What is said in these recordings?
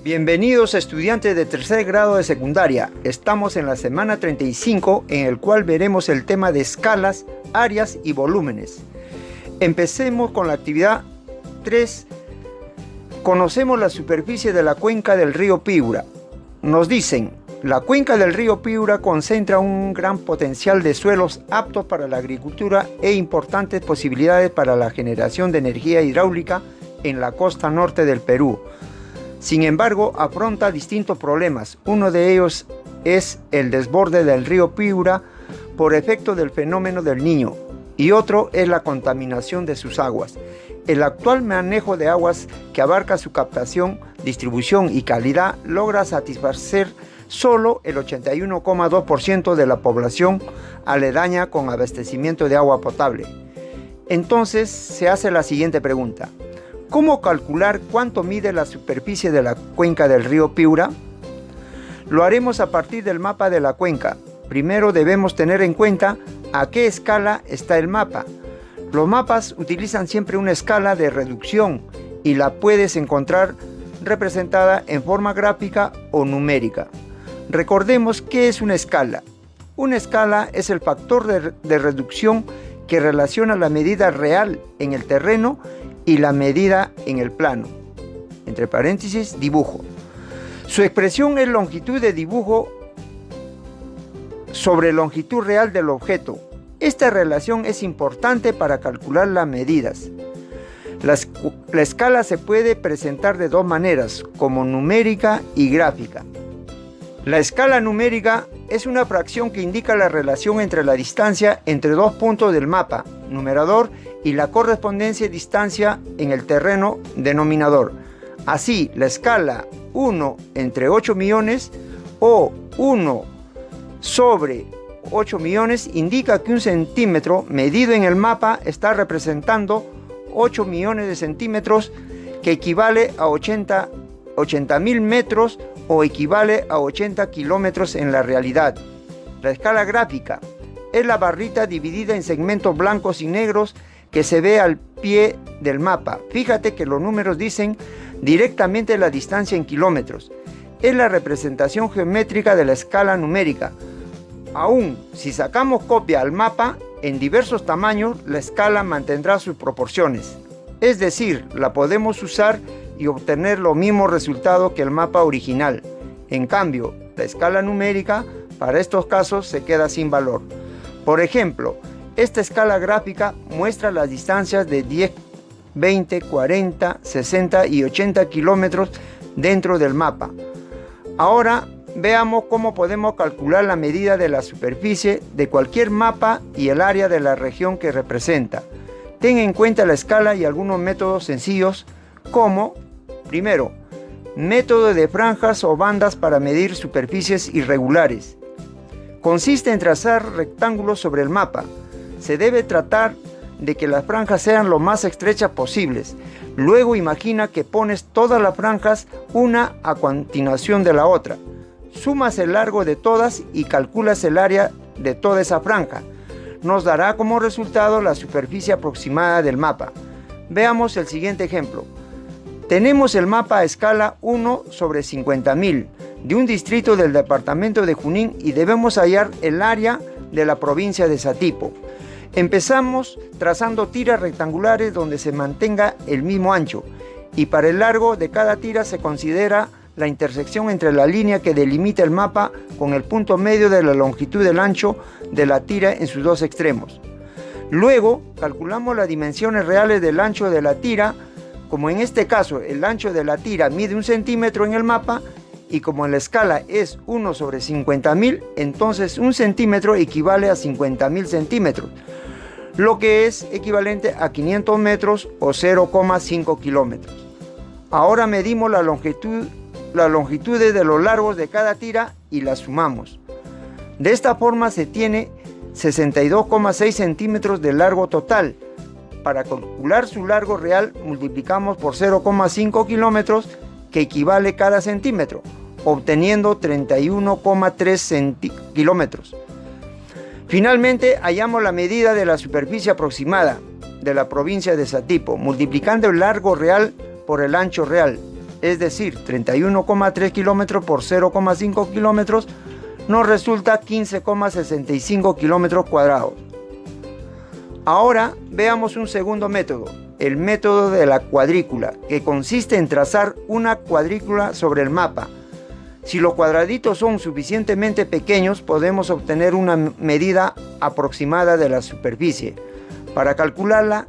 Bienvenidos estudiantes de tercer grado de secundaria. Estamos en la semana 35 en el cual veremos el tema de escalas, áreas y volúmenes. Empecemos con la actividad 3. Conocemos la superficie de la cuenca del río Piura. Nos dicen, la cuenca del río Piura concentra un gran potencial de suelos aptos para la agricultura e importantes posibilidades para la generación de energía hidráulica en la costa norte del Perú. Sin embargo, afronta distintos problemas. Uno de ellos es el desborde del río Piura por efecto del fenómeno del Niño, y otro es la contaminación de sus aguas. El actual manejo de aguas, que abarca su captación, distribución y calidad, logra satisfacer solo el 81,2% de la población aledaña con abastecimiento de agua potable. Entonces se hace la siguiente pregunta: ¿cómo calcular cuánto mide la superficie de la cuenca del río Piura? Lo haremos a partir del mapa de la cuenca. Primero debemos tener en cuenta a qué escala está el mapa. Los mapas utilizan siempre una escala de reducción y la puedes encontrar representada en forma gráfica o numérica. Recordemos qué es una escala. Una escala es el factor de reducción que relaciona la medida real en el terreno y la medida en el plano, entre paréntesis, dibujo. Su expresión es longitud de dibujo sobre longitud real del objeto. Esta relación es importante para calcular las medidas. La escala se puede presentar de dos maneras, como numérica y gráfica. La escala numérica es una fracción que indica la relación entre la distancia entre dos puntos del mapa, numerador, y la correspondencia distancia en el terreno, denominador. Así, la escala 1 entre 8 millones o 1 sobre 8 millones indica que un centímetro medido en el mapa está representando 8 millones de centímetros, que equivale a 80.000 metros o equivale a 80 kilómetros en la realidad. La escala gráfica es la barrita dividida en segmentos blancos y negros que se ve al pie del mapa. Fíjate que los números dicen directamente la distancia en kilómetros. Es la representación geométrica de la escala numérica. Aún si sacamos copia al mapa en diversos tamaños, la escala mantendrá sus proporciones. Es decir, la podemos usar y obtener los mismos resultados que el mapa original. En cambio, la escala numérica para estos casos se queda sin valor. Por ejemplo, esta escala gráfica muestra las distancias de 10, 20, 40, 60 y 80 kilómetros dentro del mapa. Ahora veamos cómo podemos calcular la medida de la superficie de cualquier mapa y el área de la región que representa. Ten en cuenta la escala y algunos métodos sencillos como, primero, método de franjas o bandas para medir superficies irregulares. Consiste en trazar rectángulos sobre el mapa. Se debe tratar de que las franjas sean lo más estrechas posibles. Luego imagina que pones todas las franjas una a continuación de la otra. Sumas el largo de todas y calculas el área de toda esa franja. Nos dará como resultado la superficie aproximada del mapa. Veamos el siguiente ejemplo. Tenemos el mapa a escala 1 sobre 50.000 de un distrito del departamento de Junín y debemos hallar el área de la provincia de Satipo. Empezamos trazando tiras rectangulares donde se mantenga el mismo ancho, y para el largo de cada tira se considera la intersección entre la línea que delimita el mapa con el punto medio de la longitud del ancho de la tira en sus dos extremos. Luego calculamos las dimensiones reales del ancho de la tira. Como en este caso el ancho de la tira mide 1 centímetro en el mapa, y como en la escala es 1 sobre 50.000, entonces 1 centímetro equivale a 50.000 centímetros, lo que es equivalente a 500 metros o 0,5 kilómetros. Ahora medimos las longitudes de los largos de cada tira y las sumamos. De esta forma se tiene 62,6 centímetros de largo total. Para calcular su largo real multiplicamos por 0,5 kilómetros, que equivale cada centímetro, obteniendo 31,3 kilómetros. Finalmente hallamos la medida de la superficie aproximada de la provincia de Satipo, multiplicando el largo real por el ancho real. es decir, 31,3 kilómetros por 0,5 kilómetros, nos resulta 15,65 kilómetros cuadrados. Ahora veamos un segundo método, el método de la cuadrícula, que consiste en trazar una cuadrícula sobre el mapa. Si los cuadraditos son suficientemente pequeños, podemos obtener una medida aproximada de la superficie. Para calcularla,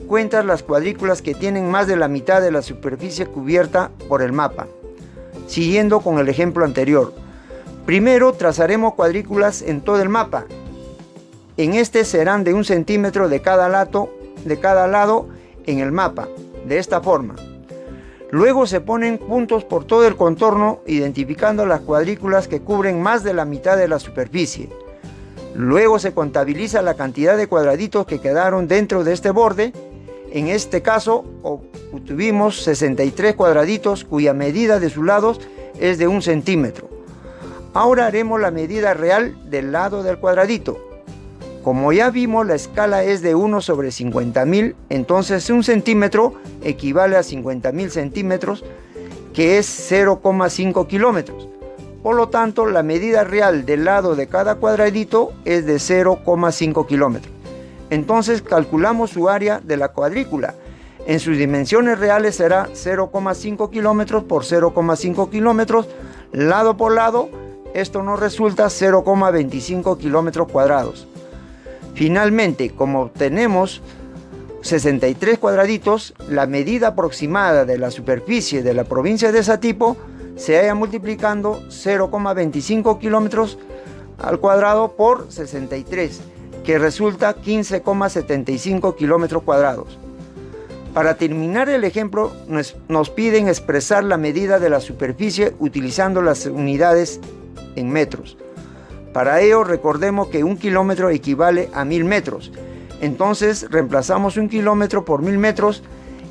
cuentas las cuadrículas que tienen más de la mitad de la superficie cubierta por el mapa. Siguiendo con el ejemplo anterior, primero trazaremos cuadrículas en todo el mapa. En este serán de 1 centímetro de cada lado en el mapa, de esta forma. Luego se ponen puntos por todo el contorno, identificando las cuadrículas que cubren más de la mitad de la superficie. Luego se contabiliza la cantidad de cuadraditos que quedaron dentro de este borde. En este caso obtuvimos 63 cuadraditos cuya medida de sus lados es de 1 centímetro. Ahora haremos la medida real del lado del cuadradito. Como ya vimos, la escala es de 1 sobre 50.000, entonces 1 centímetro equivale a 50.000 centímetros, que es 0,5 kilómetros. Por lo tanto, la medida real del lado de cada cuadradito es de 0,5 kilómetros. Entonces calculamos su área de la cuadrícula. En sus dimensiones reales será 0,5 kilómetros por 0,5 kilómetros, lado por lado. Esto nos resulta 0,25 kilómetros cuadrados. Finalmente, como obtenemos 63 cuadraditos, la medida aproximada de la superficie de la provincia de Satipo se halla multiplicando 0,25 kilómetros al cuadrado por 63, que resulta 15,75 kilómetros cuadrados. Para terminar el ejemplo, nos piden expresar la medida de la superficie utilizando las unidades en metros. Para ello, recordemos que 1 kilómetro equivale a 1000 metros. Entonces, reemplazamos 1 kilómetro por 1000 metros,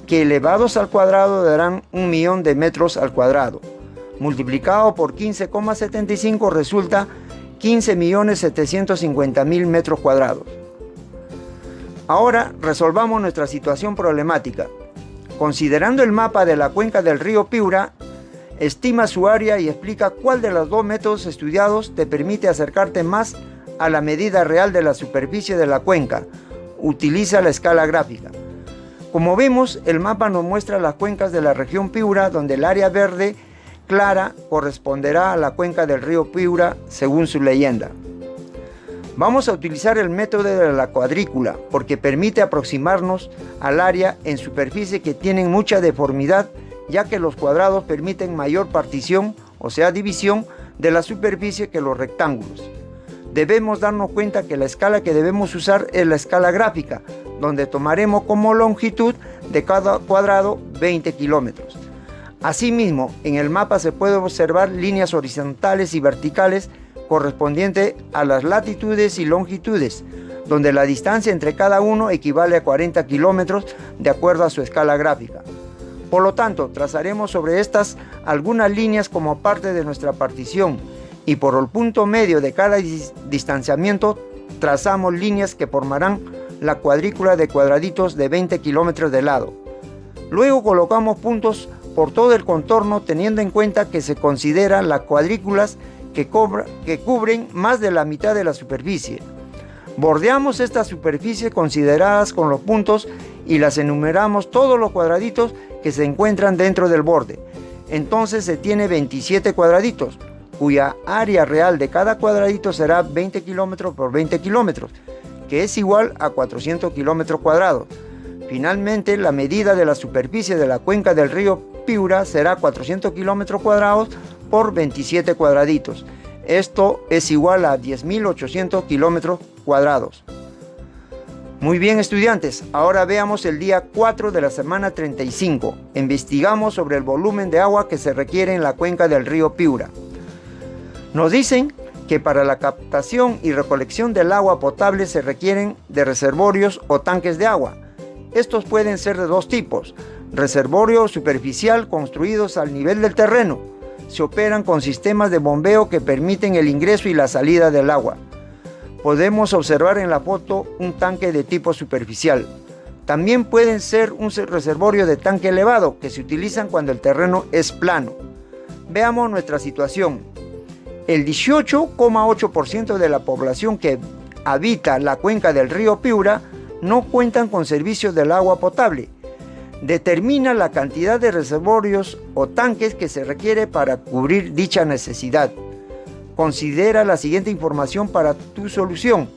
que elevados al cuadrado darán 1.000.000 de metros al cuadrado. Multiplicado por 15,75 resulta 15.750.000 metros cuadrados. Ahora resolvamos nuestra situación problemática. Considerando el mapa de la cuenca del río Piura, estima su área y explica cuál de los dos métodos estudiados te permite acercarte más a la medida real de la superficie de la cuenca. Utiliza la escala gráfica. Como vemos, el mapa nos muestra las cuencas de la región Piura, donde el área verde clara corresponderá a la cuenca del río Piura, según su leyenda. Vamos a utilizar el método de la cuadrícula, porque permite aproximarnos al área en superficie que tienen mucha deformidad, ya que los cuadrados permiten mayor partición, o sea división, de la superficie que los rectángulos. Debemos darnos cuenta que la escala que debemos usar es la escala gráfica, donde tomaremos como longitud de cada cuadrado 20 kilómetros. Asimismo, en el mapa se puede observar líneas horizontales y verticales correspondientes a las latitudes y longitudes, donde la distancia entre cada uno equivale a 40 kilómetros de acuerdo a su escala gráfica. Por lo tanto, trazaremos sobre estas algunas líneas como parte de nuestra partición, y por el punto medio de cada distanciamiento trazamos líneas que formarán la cuadrícula de cuadraditos de 20 kilómetros de lado. Luego colocamos puntos por todo el contorno, teniendo en cuenta que se consideran las cuadrículas que cubren más de la mitad de la superficie. Bordeamos estas superficies consideradas con los puntos y las enumeramos todos los cuadraditos que se encuentran dentro del borde. Entonces se tiene 27 cuadraditos, cuya área real de cada cuadradito será 20 kilómetros por 20 kilómetros, que es igual a 400 kilómetros cuadrados. Finalmente, la medida de la superficie de la cuenca del río Piura será 400 kilómetros cuadrados por 27 cuadraditos. Esto es igual a 10.800 kilómetros cuadrados. Muy bien, estudiantes, ahora veamos el día 4 de la semana 35. Investigamos sobre el volumen de agua que se requiere en la cuenca del río Piura. Nos dicen que para la captación y recolección del agua potable se requieren de reservorios o tanques de agua. Estos pueden ser de dos tipos: reservorio superficial construidos al nivel del terreno. Se operan con sistemas de bombeo que permiten el ingreso y la salida del agua. Podemos observar en la foto un tanque de tipo superficial. También pueden ser un reservorio de tanque elevado que se utilizan cuando el terreno es plano. Veamos nuestra situación. El 18,8% de la población que habita la cuenca del río Piura no cuentan con servicios del agua potable. Determina la cantidad de reservorios o tanques que se requiere para cubrir dicha necesidad. Considera la siguiente información para tu solución.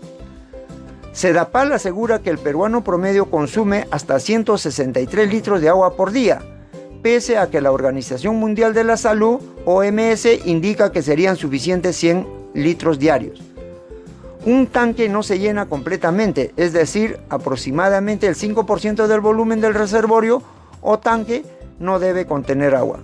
Sedapal asegura que el peruano promedio consume hasta 163 litros de agua por día, pese a que la Organización Mundial de la Salud, OMS, indica que serían suficientes 100 litros diarios. Un tanque no se llena completamente, es decir, aproximadamente el 5% del volumen del reservorio o tanque no debe contener agua.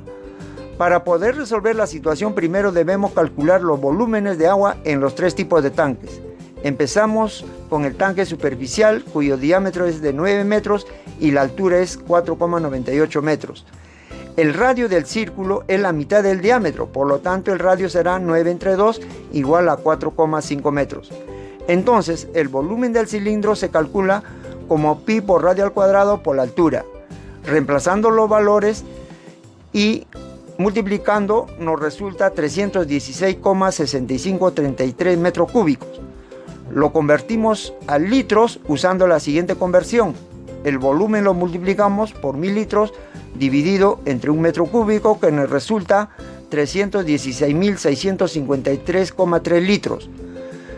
Para poder resolver la situación, primero debemos calcular los volúmenes de agua en los tres tipos de tanques. Empezamos con el tanque superficial, cuyo diámetro es de 9 metros y la altura es 4,98 metros. El radio del círculo es la mitad del diámetro, por lo tanto el radio será 9 entre 2 igual a 4,5 metros. Entonces el volumen del cilindro se calcula como pi por radio al cuadrado por la altura. Reemplazando los valores y multiplicando nos resulta 316,6533 metros cúbicos. Lo convertimos a litros usando la siguiente conversión. El volumen lo multiplicamos por 1000 litros dividido entre un metro cúbico, que nos resulta 316.653,3 litros.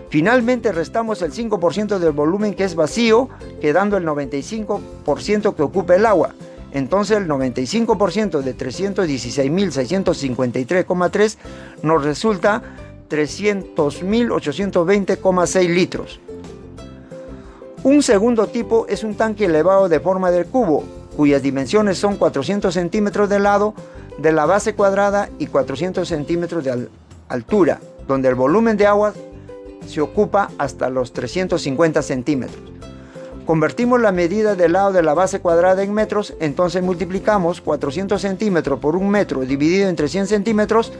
Finalmente restamos el 5% del volumen que es vacío, quedando el 95% que ocupa el agua. Entonces el 95% de 316.653,3 nos resulta 300.820,6 litros. Un segundo tipo es un tanque elevado de forma de cubo, cuyas dimensiones son 400 centímetros de lado de la base cuadrada y 400 centímetros de altura, donde el volumen de agua se ocupa hasta los 350 centímetros. Convertimos la medida del lado de la base cuadrada en metros, entonces multiplicamos 400 centímetros por un metro dividido entre 100 centímetros,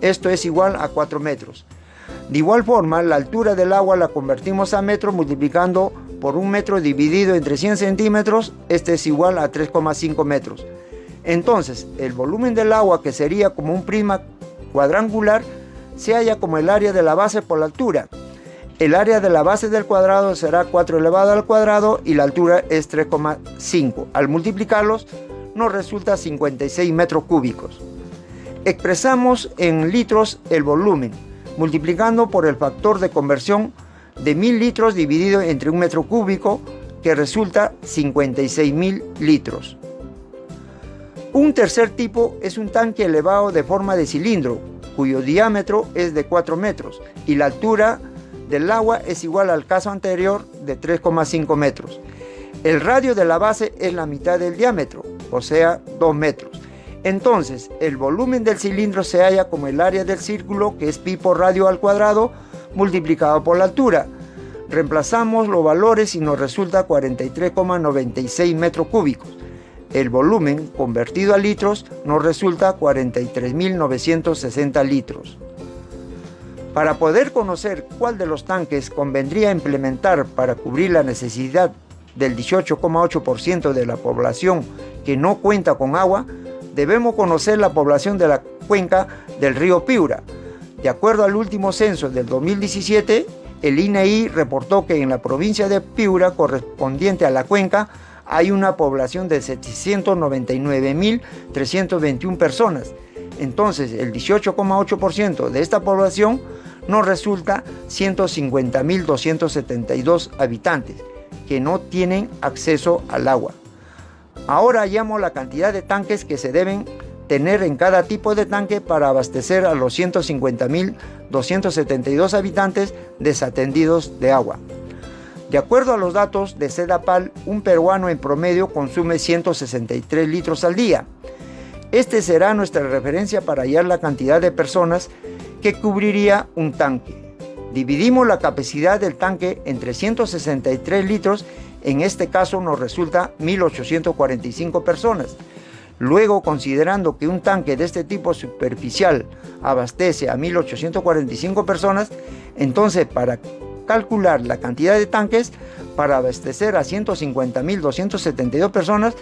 esto es igual a 4 metros. De igual forma, la altura del agua la convertimos a metros multiplicando por un metro dividido entre 100 centímetros, este es igual a 3,5 metros. Entonces, el volumen del agua, que sería como un prisma cuadrangular, se halla como el área de la base por la altura. El área de la base del cuadrado será 4 elevado al cuadrado y la altura es 3,5. Al multiplicarlos, nos resulta 56 metros cúbicos. Expresamos en litros el volumen, multiplicando por el factor de conversión de 1000 litros dividido entre un metro cúbico, que resulta 56.000 litros. Un tercer tipo es un tanque elevado de forma de cilindro, cuyo diámetro es de 4 metros y la altura del agua es igual al caso anterior de 3,5 metros. El radio de la base es la mitad del diámetro, o sea, 2 metros. Entonces, el volumen del cilindro se halla como el área del círculo, que es pi por radio al cuadrado, multiplicado por la altura. Reemplazamos los valores y nos resulta 43,96 metros cúbicos. El volumen convertido a litros nos resulta 43.960 litros. Para poder conocer cuál de los tanques convendría implementar para cubrir la necesidad del 18,8% de la población que no cuenta con agua, debemos conocer la población de la cuenca del río Piura. De acuerdo al último censo del 2017, el INEI reportó que en la provincia de Piura, correspondiente a la cuenca, hay una población de 799.321 personas. Entonces, el 18,8% de esta población nos resulta 150.272 habitantes que no tienen acceso al agua. Ahora hallamos la cantidad de tanques que se deben tener en cada tipo de tanque para abastecer a los 150.272 habitantes desatendidos de agua. De acuerdo a los datos de Sedapal, un peruano en promedio consume 163 litros al día. Este será nuestra referencia para hallar la cantidad de personas que cubriría un tanque. Dividimos la capacidad del tanque entre 163 litros, en este caso nos resulta 1.845 personas. Luego, considerando que un tanque de este tipo superficial abastece a 1.845 personas, entonces para calcular la cantidad de tanques para abastecer a 150.272 personas,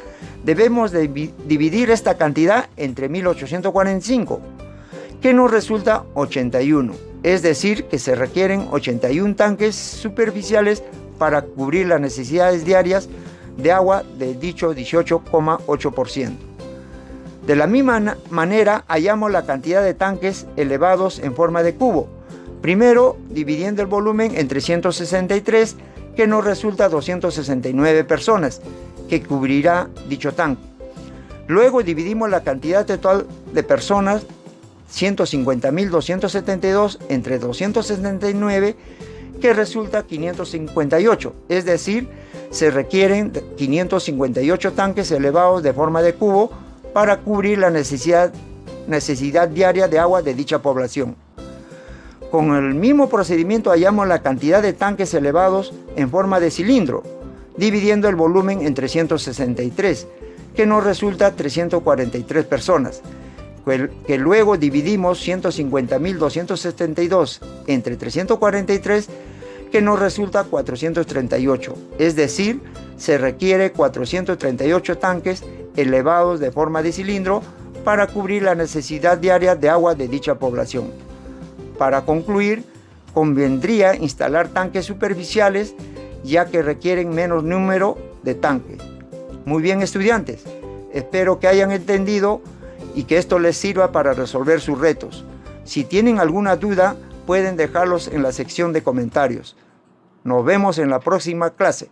debemos dividir esta cantidad entre 1.845, que nos resulta 81. Es decir, que se requieren 81 tanques superficiales para cubrir las necesidades diarias de agua de dicho 18,8%. De la misma manera, hallamos la cantidad de tanques elevados en forma de cubo. Primero, dividiendo el volumen entre 163, que nos resulta 269 personas, que cubrirá dicho tanque. Luego dividimos la cantidad total de personas, 150.272, entre 269, que resulta 558, es decir, se requieren 558 tanques elevados de forma de cubo para cubrir la necesidad diaria de agua de dicha población. Con el mismo procedimiento hallamos la cantidad de tanques elevados en forma de cilindro, dividiendo el volumen entre 163, que nos resulta 343 personas, que luego dividimos 150.272 entre 343, que nos resulta 438, es decir, se requiere 438 tanques elevados de forma de cilindro para cubrir la necesidad diaria de agua de dicha población. Para concluir, convendría instalar tanques superficiales, ya que requieren menos número de tanques. Muy bien, estudiantes, espero que hayan entendido y que esto les sirva para resolver sus retos. Si tienen alguna duda, pueden dejarlos en la sección de comentarios. Nos vemos en la próxima clase.